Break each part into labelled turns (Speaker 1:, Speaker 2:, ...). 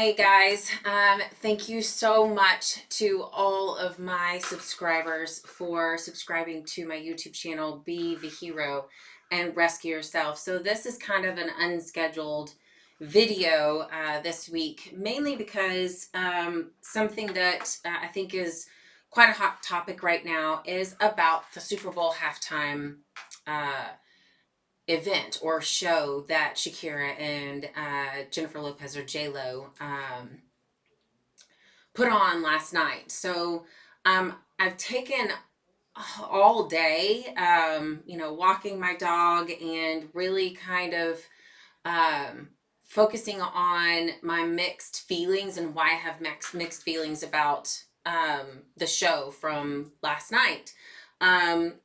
Speaker 1: Hey guys, thank you so much to all of my subscribers for subscribing to my YouTube channel, Be the Hero and Rescue Yourself. So this is kind of an unscheduled video this week, mainly because something that I think is quite a hot topic right now is about the Super Bowl halftime uh, event or show that Shakira and Jennifer Lopez or J Lo put on last night. So I've taken all day, walking my dog and really kind of um, focusing on my mixed feelings and why I have mixed feelings about the show from last night. Um,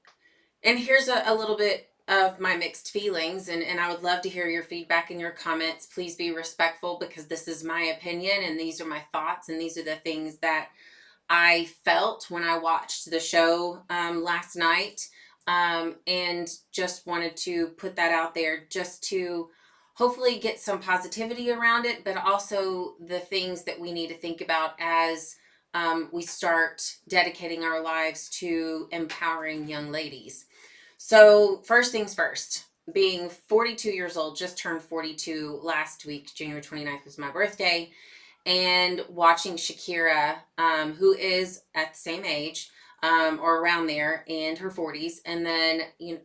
Speaker 1: and here's a little bit of my mixed feelings, and I would love to hear your feedback and your comments. Please be respectful because this is my opinion and these are my thoughts and these are the things that I felt when I watched the show last night. And just wanted to put that out there just to hopefully get some positivity around it, but also the things that we need to think about as we start dedicating our lives to empowering young ladies. So, first things first, being 42 years old, just turned 42 last week, January 29th was my birthday, and watching Shakira, who is at the same age or around there in her 40s, and then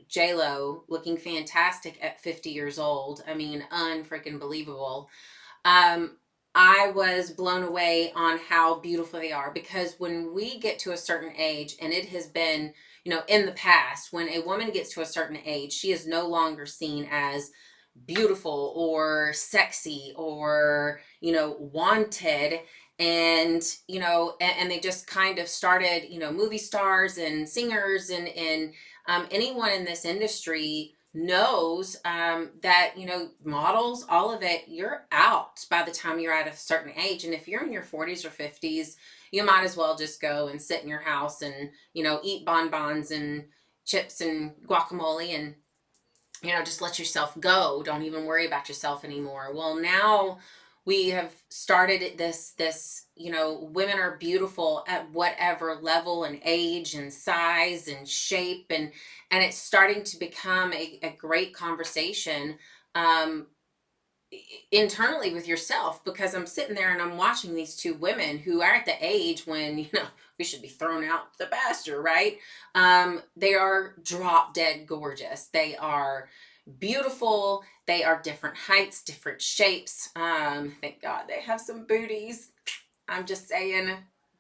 Speaker 1: J Lo looking fantastic at 50 years old. I mean, unfreaking believable. Um, I was blown away on how beautiful they are because when we get to a certain age, and it has been, in the past, when a woman gets to a certain age, she is no longer seen as beautiful or sexy or wanted, and they just kind of started, movie stars and singers and anyone in this industry knows that models, all of it, you're out by the time you're at a certain age. And if you're in your 40s or 50s, you might as well just go and sit in your house and eat bonbons and chips and guacamole and just let yourself go. Don't even worry about yourself anymore. Well, now we have started this, women are beautiful at whatever level and age and size and shape, and it's starting to become a great conversation um, internally with yourself, because I'm sitting there and I'm watching these two women who are at the age when, we should be thrown out the pasture, right? They are drop dead gorgeous. They are beautiful. They are different heights, different shapes. Thank God they have some booties. I'm just saying,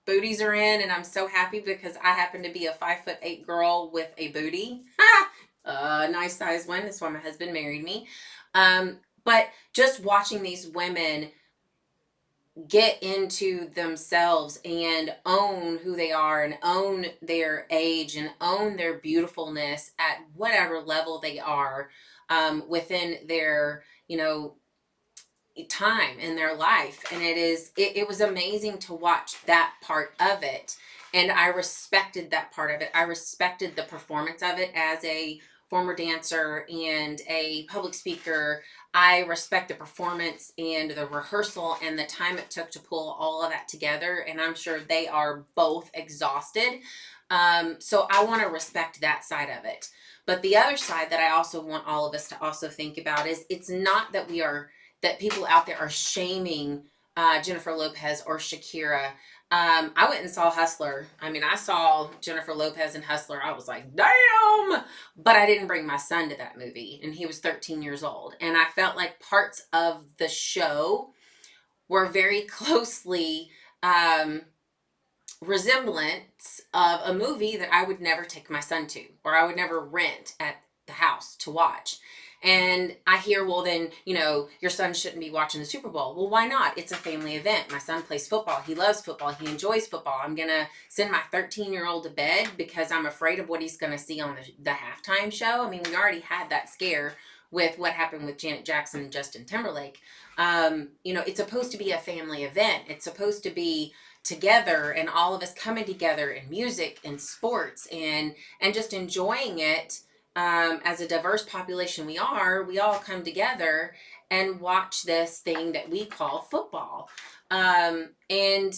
Speaker 1: booties are in, and I'm so happy because I happen to be a 5'8" girl with a booty. A nice size one. That's why my husband married me. But just watching these women get into themselves and own who they are and own their age and own their beautifulness at whatever level they are within their time in their life. And it was amazing to watch that part of it, and I respected that part of it. I respected the performance of it. As a former dancer and a public speaker, I respect the performance and the rehearsal and the time it took to pull all of that together, and I'm sure they are both exhausted. So I want to respect that side of it. But the other side that I also want all of us to also think about is, it's not that people out there are shaming Jennifer Lopez or Shakira. I went and saw Hustler. I mean, I saw Jennifer Lopez and Hustler. I was like, damn! But I didn't bring my son to that movie, and he was 13 years old. And I felt like parts of the show were very closely resemblance of a movie that I would never take my son to, or I would never rent at the house to watch. And I hear, well, then, your son shouldn't be watching the Super Bowl. Well, why not? It's a family event. My son plays football. He loves football. He enjoys football. I'm going to send my 13-year-old to bed because I'm afraid of what he's going to see on the halftime show. I mean, we already had that scare with what happened with Janet Jackson and Justin Timberlake. It's supposed to be a family event. It's supposed to be together and all of us coming together in music and sports and just enjoying it. As a diverse population we all come together and watch this thing that we call football. And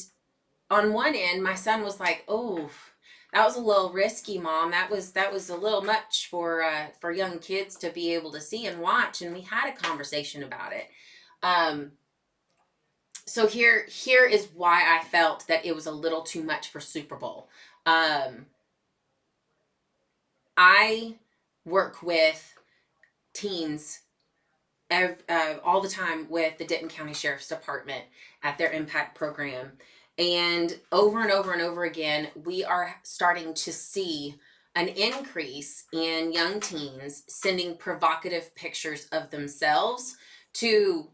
Speaker 1: on one end, my son was like, "Oh, that was a little risky, Mom. That was a little much for young kids to be able to see and watch." And we had a conversation about it. Um, so here is why I felt that it was a little too much for Super Bowl. Um, I work with teens all the time with the Denton County Sheriff's Department at their impact program. And over and over again, we are starting to see an increase in young teens sending provocative pictures of themselves to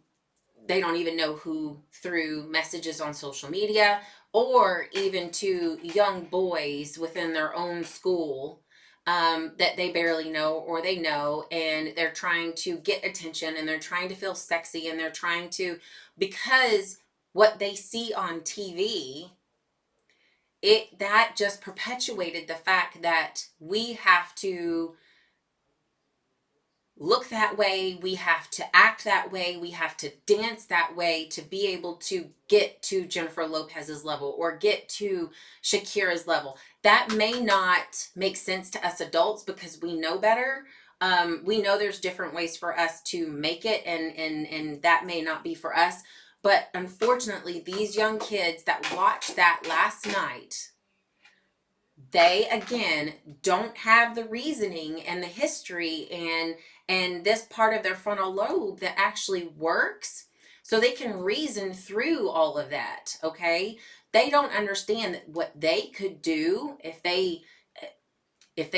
Speaker 1: they don't even know who through messages on social media, or even to young boys within their own school that they barely know or they know, and they're trying to get attention and they're trying to feel sexy and they're trying to, because what they see on TV, it that just perpetuated the fact that we have to look that way, we have to act that way, we have to dance that way to be able to get to Jennifer Lopez's level or get to Shakira's level. That may not make sense to us adults because we know better. We know there's different ways for us to make it, and that may not be for us. But unfortunately, these young kids that watched that last night, they again don't have the reasoning and the history and this part of their frontal lobe that actually works so they can reason through all of that. Okay, they don't understand what they could do if they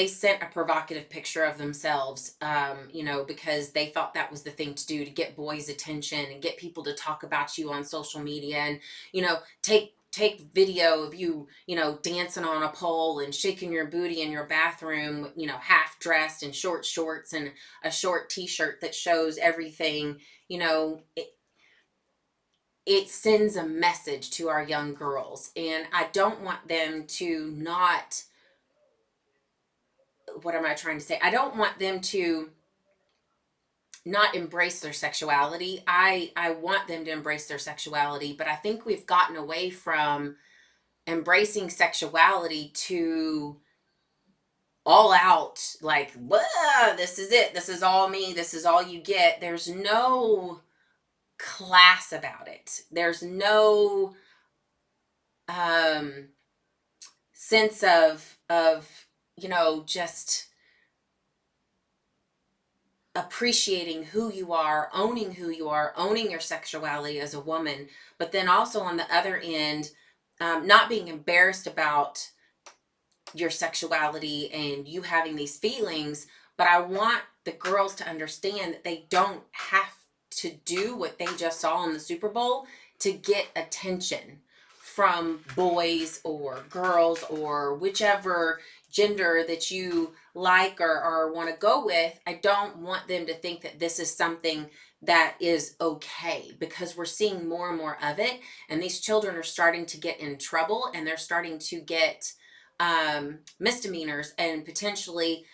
Speaker 1: sent a provocative picture of themselves, because they thought that was the thing to do to get boys' attention and get people to talk about you on social media, and take video of you, dancing on a pole and shaking your booty in your bathroom, half dressed in short shorts and a short t-shirt that shows everything. It sends a message to our young girls, and I don't want them to not, what am I trying to say? I don't want them to not embrace their sexuality. I want them to embrace their sexuality, but I think we've gotten away from embracing sexuality to all out, like, whoa, this is it. This is all me. This is all you get. There's no class about it. There's no um sense of just appreciating who you are, owning your sexuality as a woman, but then also on the other end, not being embarrassed about your sexuality and you having these feelings. But I want the girls to understand that they don't have to do what they just saw in the Super Bowl to get attention from boys or girls or whichever gender that you like or want to go with. I don't want them to think that this is something that is okay, because we're seeing more and more of it, and these children are starting to get in trouble, and they're starting to get misdemeanors and potentially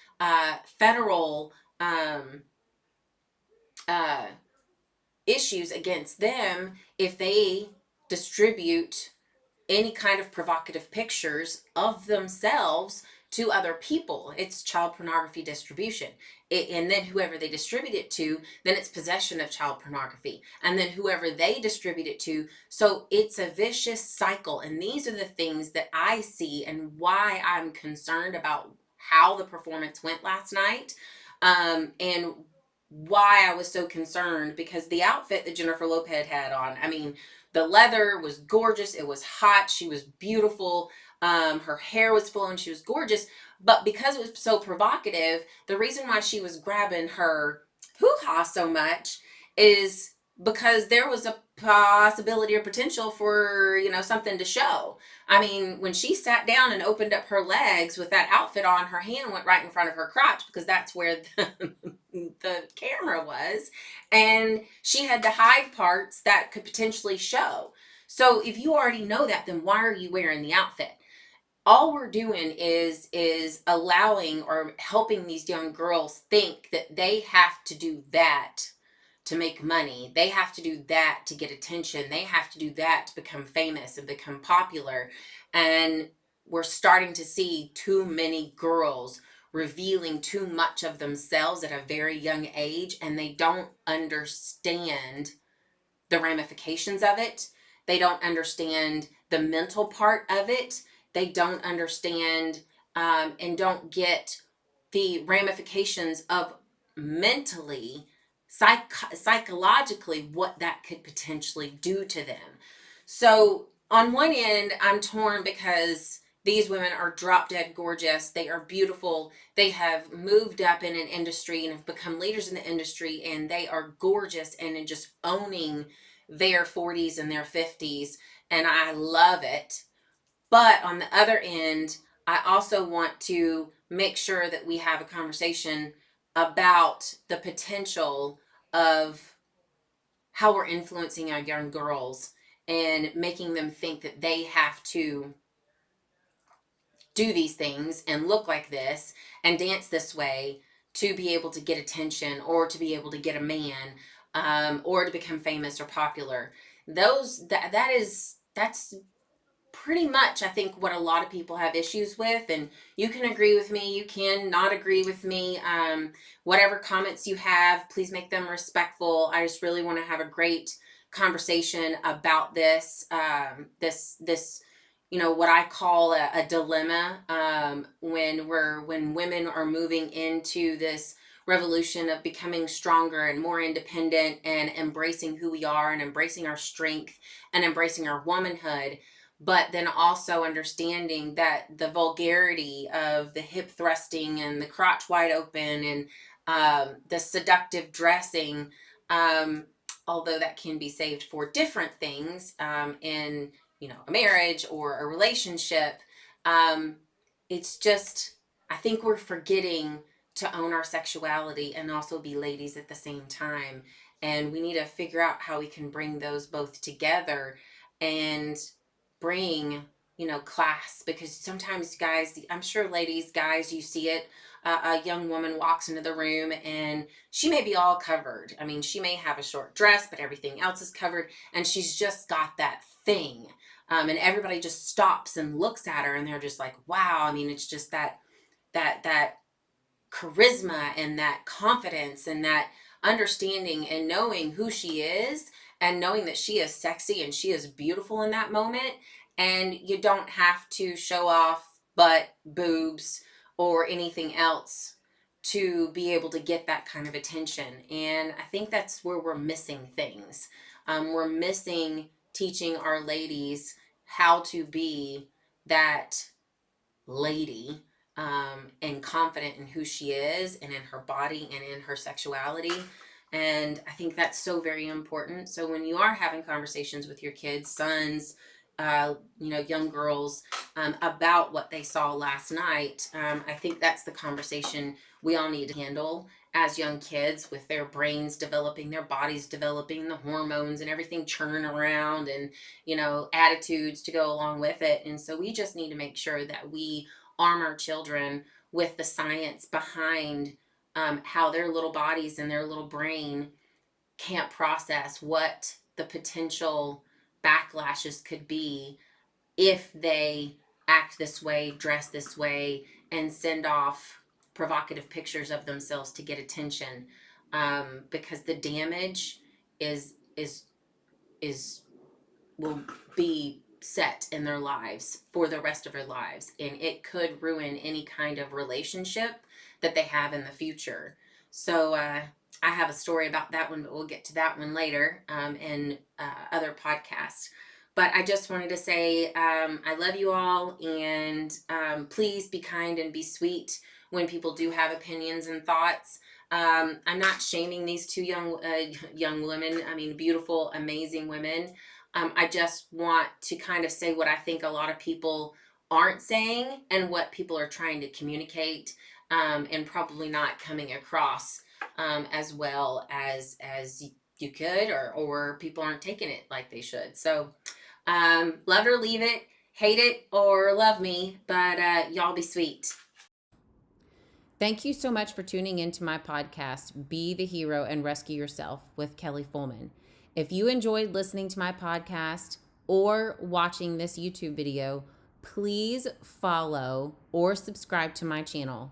Speaker 1: federal uh, issues against them if they distribute any kind of provocative pictures of themselves to other people. It's child pornography distribution. And then whoever they distribute it to, then it's possession of child pornography. And then whoever they distribute it to. So it's a vicious cycle. And these are the things that I see and why I'm concerned about how the performance went last night. And why I was so concerned, because the outfit that Jennifer Lopez had on, I mean, the leather was gorgeous. It was hot. She was beautiful. Her hair was flowing. She was gorgeous. But because it was so provocative, the reason why she was grabbing her hoo-ha so much is because there was a possibility or potential for, something to show. I mean, when she sat down and opened up her legs with that outfit on, her hand went right in front of her crotch because that's where the camera was. And she had to hide parts that could potentially show. So if you already know that, then why are you wearing the outfit? All we're doing is allowing or helping these young girls think that they have to do that to make money. They have to do that to get attention. They have to do that to become famous and become popular. And we're starting to see too many girls revealing too much of themselves at a very young age, and they don't understand the ramifications of it. They don't understand the mental part of it. They don't understand and don't get the ramifications of mentally, psychologically, what that could potentially do to them. So, on one end, I'm torn because these women are drop dead gorgeous. They are beautiful. They have moved up in an industry and have become leaders in the industry, and they are gorgeous and just owning their 40s and their 50s. And I love it. But on the other end, I also want to make sure that we have a conversation about the potential of how we're influencing our young girls and making them think that they have to do these things and look like this and dance this way to be able to get attention or to be able to get a man, or to become famous or popular. That's pretty much, I think, what a lot of people have issues with. And you can agree with me, you can not agree with me. Whatever comments you have, please make them respectful. I just really want to have a great conversation about this. This what I call a dilemma, when women are moving into this revolution of becoming stronger and more independent and embracing who we are and embracing our strength and embracing our womanhood, but then also understanding that the vulgarity of the hip thrusting and the crotch wide open and the seductive dressing, um, although that can be saved for different things, in a marriage or a relationship, um, it's just, I think we're forgetting to own our sexuality and also be ladies at the same time. And we need to figure out how we can bring those both together and bring class, because sometimes, guys, I'm sure ladies, guys, you see it. A young woman walks into the room and she may be all covered. I mean, she may have a short dress, but everything else is covered, and she's just got that thing. And everybody just stops and looks at her, and they're just like, wow. I mean, it's just that charisma and that confidence and that understanding and knowing who she is and knowing that she is sexy and she is beautiful in that moment. And you don't have to show off butt, boobs, or anything else to be able to get that kind of attention. And I think that's where we're missing things. We're missing teaching our ladies how to be that lady, and confident in who she is and in her body and in her sexuality. And I think that's so very important. So when you are having conversations with your kids, sons, young girls, about what they saw last night, I think that's the conversation we all need to handle as young kids, with their brains developing, their bodies developing, the hormones and everything churning around, and attitudes to go along with it. And so we just need to make sure that we arm our children with the science behind, how their little bodies and their little brain can't process what the potential backlashes could be if they act this way, dress this way, and send off provocative pictures of themselves to get attention, because the damage is will be set in their lives for the rest of their lives, and it could ruin any kind of relationship that they have in the future. So I have a story about that one, but we'll get to that one later, in other podcasts. But I just wanted to say, I love you all, and please be kind and be sweet when people do have opinions and thoughts. I'm not shaming these two young women. I mean, beautiful, amazing women. I just want to kind of say what I think a lot of people aren't saying and what people are trying to communicate, and probably not coming across, as well as you could, or people aren't taking it like they should. So, love it or leave it, hate it or love me, but y'all be sweet.
Speaker 2: Thank you so much for tuning into my podcast, Be the Hero and Rescue Yourself with Kelly Fullman. If you enjoyed listening to my podcast or watching this YouTube video, please follow or subscribe to my channel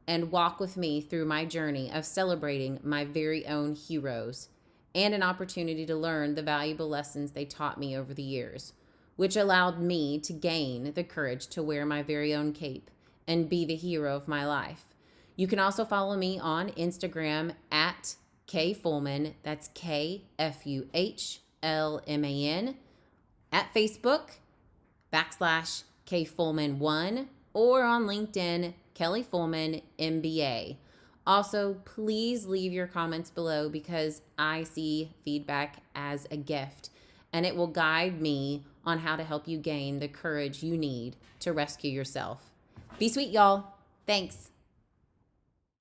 Speaker 2: and walk with me through my journey of celebrating my very own heroes and an opportunity to learn the valuable lessons they taught me over the years, which allowed me to gain the courage to wear my very own cape and be the hero of my life. You can also follow me on Instagram at K Fullman, that's KFUHLMAN, at Facebook, /K Fullman1, or on LinkedIn, Kelly Fullman MBA. Also, please leave your comments below because I see feedback as a gift and it will guide me on how to help you gain the courage you need to rescue yourself. Be sweet, y'all. Thanks.